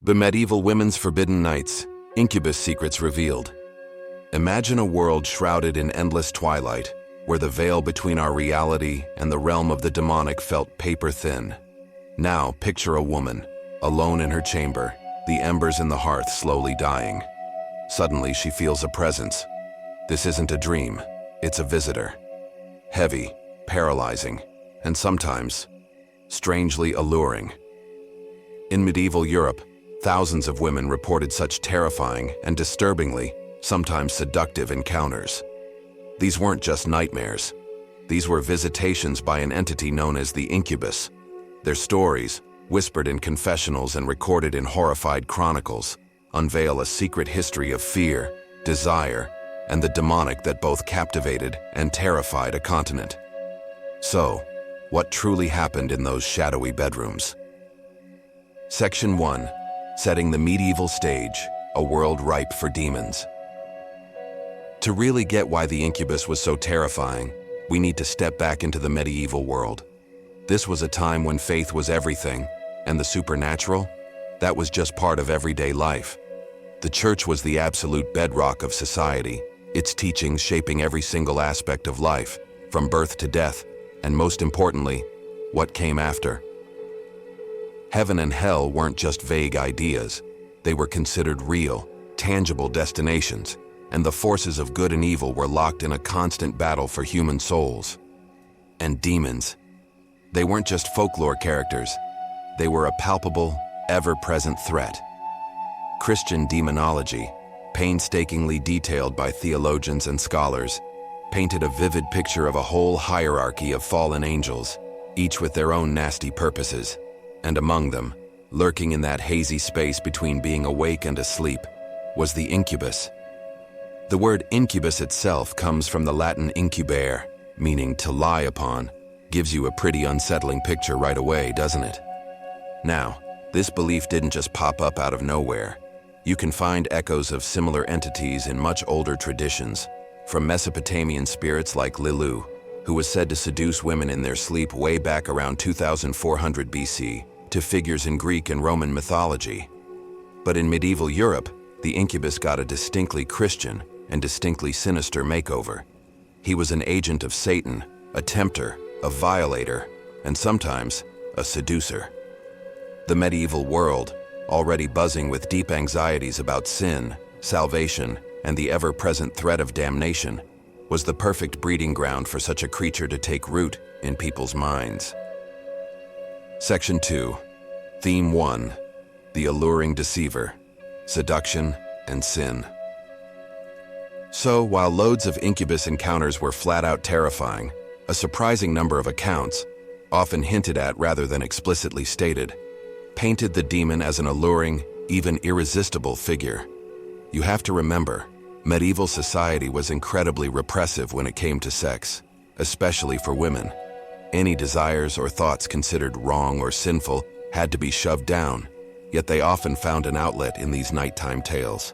The Medieval Women's Forbidden Nights, Incubus Secrets Revealed. Imagine a world shrouded in endless twilight, where the veil between our reality and the realm of the demonic felt paper-thin. Now, picture a woman, alone in her chamber, the embers in the hearth slowly dying. Suddenly, she feels a presence. This isn't a dream, it's a visitor. Heavy, paralyzing, and sometimes, strangely alluring. In medieval Europe, thousands of women reported such terrifying and disturbingly, sometimes seductive encounters. These weren't just nightmares. These were visitations by an entity known as the incubus. Their stories, whispered in confessionals and recorded in horrified chronicles, unveil a secret history of fear, desire, and the demonic that both captivated and terrified a continent. So, what truly happened in those shadowy bedrooms? Section 1. Setting the medieval stage, a world ripe for demons. To really get why the incubus was so terrifying, we need to step back into the medieval world. This was a time when faith was everything, and the supernatural, that was just part of everyday life. The church was the absolute bedrock of society, its teachings shaping every single aspect of life, from birth to death, and most importantly, what came after. Heaven and hell weren't just vague ideas. They were considered real, tangible destinations, and the forces of good and evil were locked in a constant battle for human souls. And demons. They weren't just folklore characters. They were a palpable, ever-present threat. Christian demonology, painstakingly detailed by theologians and scholars, painted a vivid picture of a whole hierarchy of fallen angels, each with their own nasty purposes. And among them, lurking in that hazy space between being awake and asleep, was the incubus. The word incubus itself comes from the Latin incubare, meaning to lie upon. Gives you a pretty unsettling picture right away, doesn't it? Now, this belief didn't just pop up out of nowhere. You can find echoes of similar entities in much older traditions, from Mesopotamian spirits like Lilu, who was said to seduce women in their sleep way back around 2400 BC, to figures in Greek and Roman mythology. But in medieval Europe, the incubus got a distinctly Christian and distinctly sinister makeover. He was an agent of Satan, a tempter, a violator, and sometimes a seducer. The medieval world, already buzzing with deep anxieties about sin, salvation, and the ever-present threat of damnation, was the perfect breeding ground for such a creature to take root in people's minds. Section 2. Theme 1. The Alluring Deceiver, Seduction and Sin. So, while loads of incubus encounters were flat-out terrifying, a surprising number of accounts, often hinted at rather than explicitly stated, painted the demon as an alluring, even irresistible figure. You have to remember, medieval society was incredibly repressive when it came to sex, especially for women. Any desires or thoughts considered wrong or sinful had to be shoved down, yet they often found an outlet in these nighttime tales.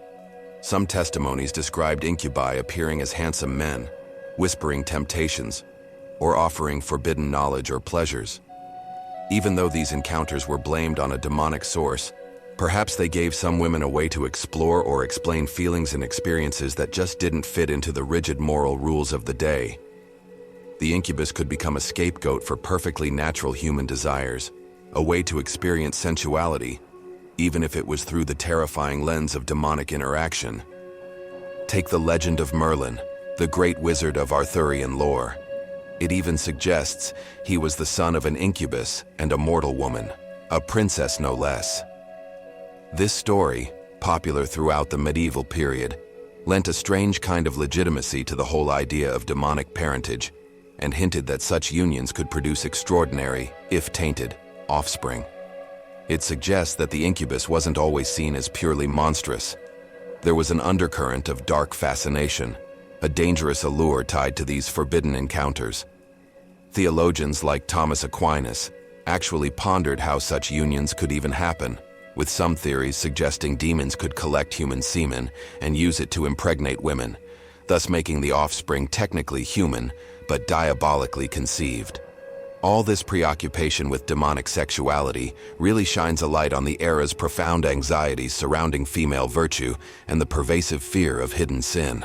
Some testimonies described incubi appearing as handsome men, whispering temptations, or offering forbidden knowledge or pleasures. Even though these encounters were blamed on a demonic source, perhaps they gave some women a way to explore or explain feelings and experiences that just didn't fit into the rigid moral rules of the day. The incubus could become a scapegoat for perfectly natural human desires, a way to experience sensuality, even if it was through the terrifying lens of demonic interaction. Take the legend of Merlin, the great wizard of Arthurian lore. It even suggests he was the son of an incubus and a mortal woman, a princess no less. This story, popular throughout the medieval period, lent a strange kind of legitimacy to the whole idea of demonic parentage, and hinted that such unions could produce extraordinary, if tainted, offspring. It suggests that the incubus wasn't always seen as purely monstrous. There was an undercurrent of dark fascination, a dangerous allure tied to these forbidden encounters. Theologians like Thomas Aquinas actually pondered how such unions could even happen, with some theories suggesting demons could collect human semen and use it to impregnate women, thus making the offspring technically human, but diabolically conceived. All this preoccupation with demonic sexuality really shines a light on the era's profound anxieties surrounding female virtue and the pervasive fear of hidden sin.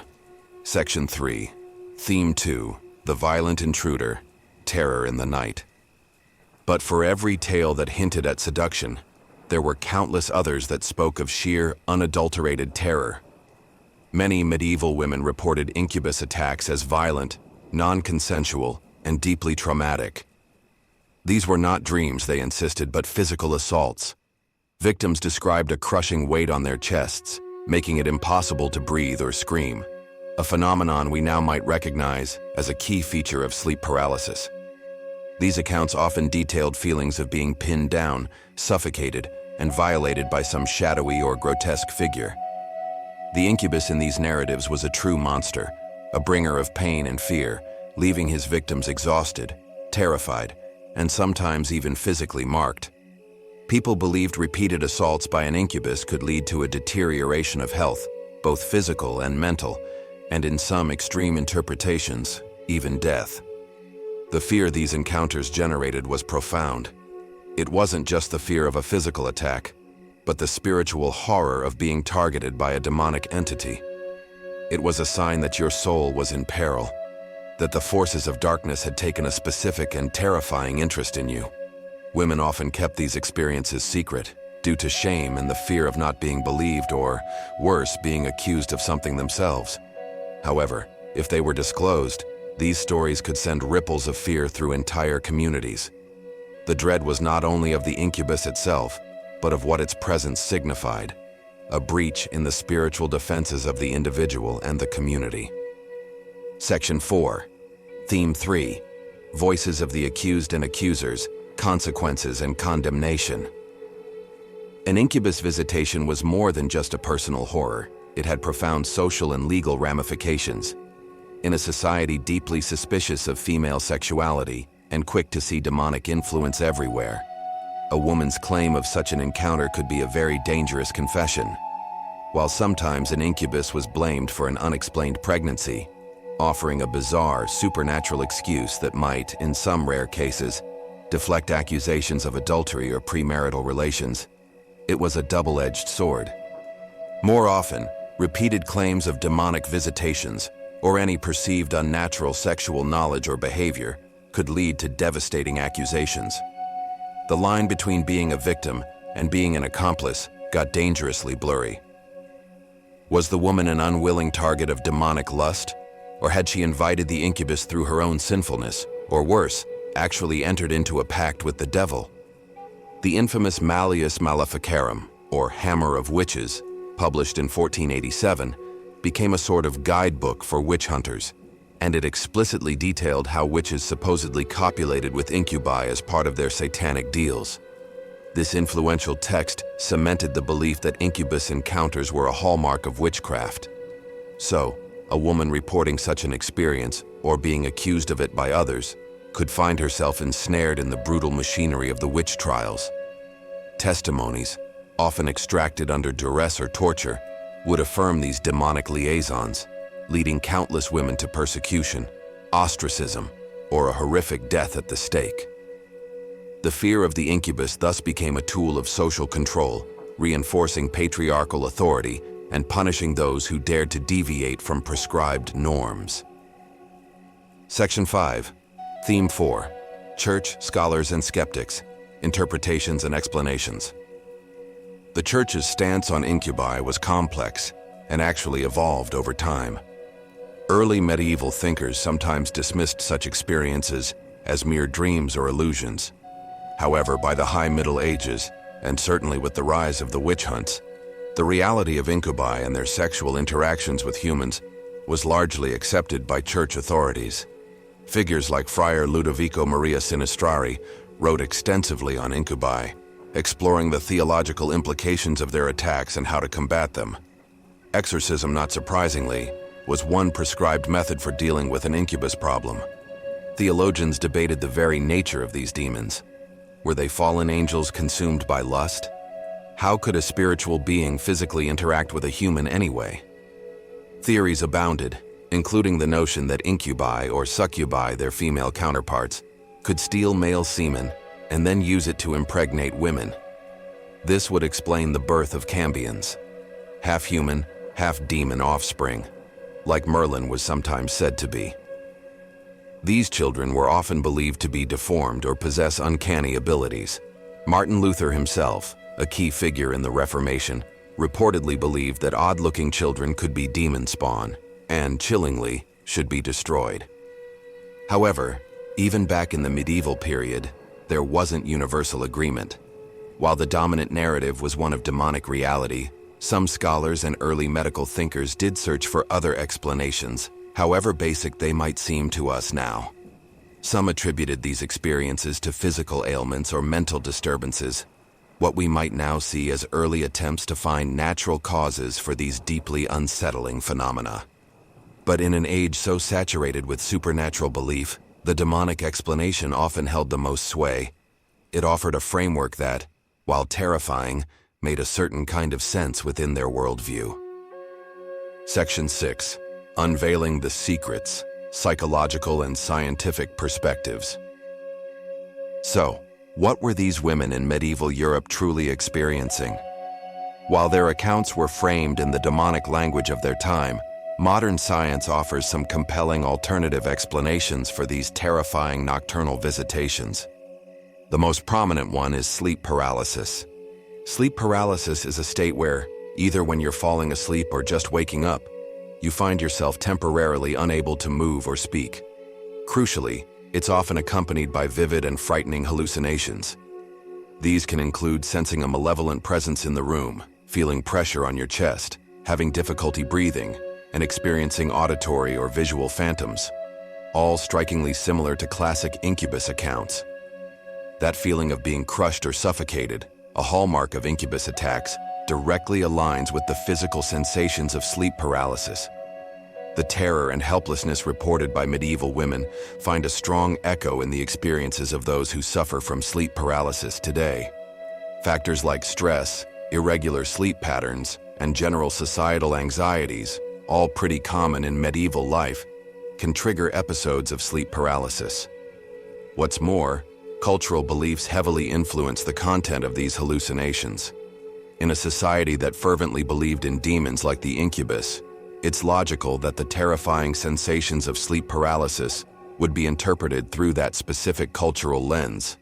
Section 3. Theme 2. The Violent Intruder, Terror in the Night. But for every tale that hinted at seduction, there were countless others that spoke of sheer, unadulterated terror. Many medieval women reported incubus attacks as violent, non-consensual, and deeply traumatic. These were not dreams, they insisted, but physical assaults. Victims described a crushing weight on their chests, making it impossible to breathe or scream, a phenomenon we now might recognize as a key feature of sleep paralysis. These accounts often detailed feelings of being pinned down, suffocated, and violated by some shadowy or grotesque figure. The incubus in these narratives was a true monster, a bringer of pain and fear, leaving his victims exhausted, terrified, and sometimes even physically marked. People believed repeated assaults by an incubus could lead to a deterioration of health, both physical and mental, and in some extreme interpretations, even death. The fear these encounters generated was profound. It wasn't just the fear of a physical attack, but the spiritual horror of being targeted by a demonic entity. It was a sign that your soul was in peril, that the forces of darkness had taken a specific and terrifying interest in you. Women often kept these experiences secret, due to shame and the fear of not being believed or, worse, being accused of something themselves. However, if they were disclosed, these stories could send ripples of fear through entire communities. The dread was not only of the incubus itself, but of what its presence signified, a breach in the spiritual defenses of the individual and the community. Section 4. Theme 3. Voices of the Accused and Accusers, Consequences and Condemnation. An incubus visitation was more than just a personal horror. It had profound social and legal ramifications. In a society deeply suspicious of female sexuality and quick to see demonic influence everywhere, a woman's claim of such an encounter could be a very dangerous confession. While sometimes an incubus was blamed for an unexplained pregnancy, offering a bizarre, supernatural excuse that might, in some rare cases, deflect accusations of adultery or premarital relations, it was a double-edged sword. More often, repeated claims of demonic visitations or any perceived unnatural sexual knowledge or behavior could lead to devastating accusations. The line between being a victim and being an accomplice got dangerously blurry. Was the woman an unwilling target of demonic lust? Or had she invited the incubus through her own sinfulness, or worse, actually entered into a pact with the devil? The infamous Malleus Maleficarum, or Hammer of Witches, published in 1487, became a sort of guidebook for witch hunters, and it explicitly detailed how witches supposedly copulated with incubi as part of their satanic deals. This influential text cemented the belief that incubus encounters were a hallmark of witchcraft. So, a woman reporting such an experience, or being accused of it by others, could find herself ensnared in the brutal machinery of the witch trials. Testimonies, often extracted under duress or torture, would affirm these demonic liaisons, leading countless women to persecution, ostracism, or a horrific death at the stake. The fear of the incubus thus became a tool of social control, reinforcing patriarchal authority and punishing those who dared to deviate from prescribed norms. Section 5. Theme 4. Church, Scholars, and Skeptics, Interpretations and Explanations. The Church's stance on incubi was complex and actually evolved over time. Early medieval thinkers sometimes dismissed such experiences as mere dreams or illusions. However, by the High Middle Ages, and certainly with the rise of the witch hunts, the reality of incubi and their sexual interactions with humans was largely accepted by church authorities. Figures like Friar Ludovico Maria Sinistrari wrote extensively on incubi, exploring the theological implications of their attacks and how to combat them. Exorcism, not surprisingly, was one prescribed method for dealing with an incubus problem. Theologians debated the very nature of these demons. Were they fallen angels consumed by lust? How could a spiritual being physically interact with a human anyway? Theories abounded, including the notion that incubi or succubi, their female counterparts, could steal male semen and then use it to impregnate women. This would explain the birth of Cambions, half-human, half-demon offspring, like Merlin was sometimes said to be. These children were often believed to be deformed or possess uncanny abilities. Martin Luther himself, a key figure in the Reformation, reportedly believed that odd-looking children could be demon spawn and, chillingly, should be destroyed. However, even back in the medieval period, there wasn't universal agreement. While the dominant narrative was one of demonic reality, some scholars and early medical thinkers did search for other explanations, however basic they might seem to us now. Some attributed these experiences to physical ailments or mental disturbances, what we might now see as early attempts to find natural causes for these deeply unsettling phenomena. But in an age so saturated with supernatural belief, the demonic explanation often held the most sway. It offered a framework that, while terrifying, made a certain kind of sense within their worldview. Section 6. Unveiling the secrets, psychological and scientific perspectives. So, what were these women in medieval Europe truly experiencing? While their accounts were framed in the demonic language of their time, modern science offers some compelling alternative explanations for these terrifying nocturnal visitations. The most prominent one is sleep paralysis. Sleep paralysis is a state where, either when you're falling asleep or just waking up, you find yourself temporarily unable to move or speak. Crucially, it's often accompanied by vivid and frightening hallucinations. These can include sensing a malevolent presence in the room, feeling pressure on your chest, having difficulty breathing, and experiencing auditory or visual phantoms, all strikingly similar to classic incubus accounts. That feeling of being crushed or suffocated, a hallmark of incubus attacks, directly aligns with the physical sensations of sleep paralysis. The terror and helplessness reported by medieval women find a strong echo in the experiences of those who suffer from sleep paralysis today. Factors like stress, irregular sleep patterns, and general societal anxieties, all pretty common in medieval life, can trigger episodes of sleep paralysis. What's more, cultural beliefs heavily influence the content of these hallucinations. In a society that fervently believed in demons like the incubus, it's logical that the terrifying sensations of sleep paralysis would be interpreted through that specific cultural lens.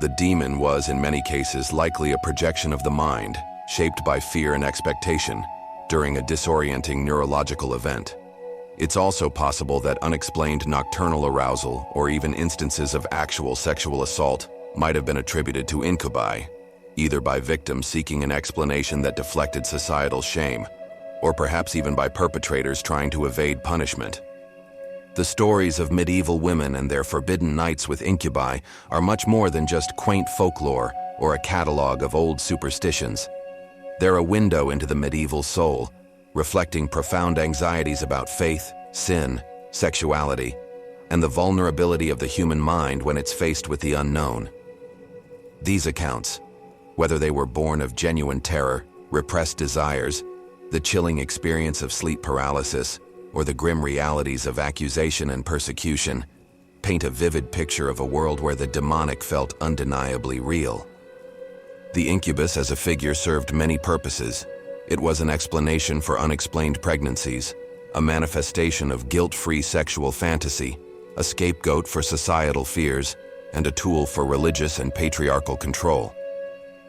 The demon was, in many cases, likely a projection of the mind, shaped by fear and expectation, during a disorienting neurological event. It's also possible that unexplained nocturnal arousal, or even instances of actual sexual assault, might have been attributed to incubi, either by victims seeking an explanation that deflected societal shame, or perhaps even by perpetrators trying to evade punishment. The stories of medieval women and their forbidden nights with incubi are much more than just quaint folklore or a catalog of old superstitions. They're a window into the medieval soul, reflecting profound anxieties about faith, sin, sexuality, and the vulnerability of the human mind when it's faced with the unknown. These accounts, whether they were born of genuine terror, repressed desires, the chilling experience of sleep paralysis, or the grim realities of accusation and persecution, paint a vivid picture of a world where the demonic felt undeniably real. The incubus as a figure served many purposes. It was an explanation for unexplained pregnancies, a manifestation of guilt-free sexual fantasy, a scapegoat for societal fears, and a tool for religious and patriarchal control.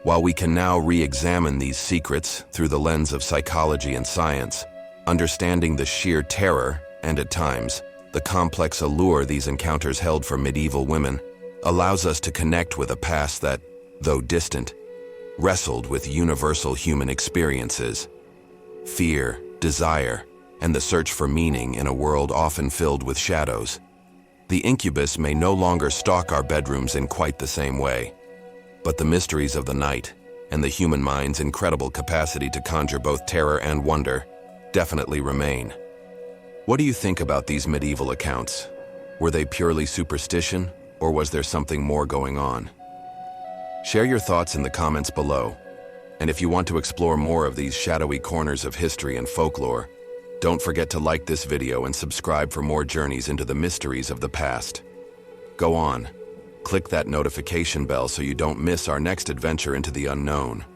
While we can now re-examine these secrets through the lens of psychology and science, understanding the sheer terror, and at times, the complex allure these encounters held for medieval women, allows us to connect with a past that, though distant, wrestled with universal human experiences, fear, desire, and the search for meaning in a world often filled with shadows. The incubus may no longer stalk our bedrooms in quite the same way, but the mysteries of the night and the human mind's incredible capacity to conjure both terror and wonder definitely remain. What do you think about these medieval accounts? Were they purely superstition, or was there something more going on? Share your thoughts in the comments below, and if you want to explore more of these shadowy corners of history and folklore, don't forget to like this video and subscribe for more journeys into the mysteries of the past. Go on, click that notification bell so you don't miss our next adventure into the unknown.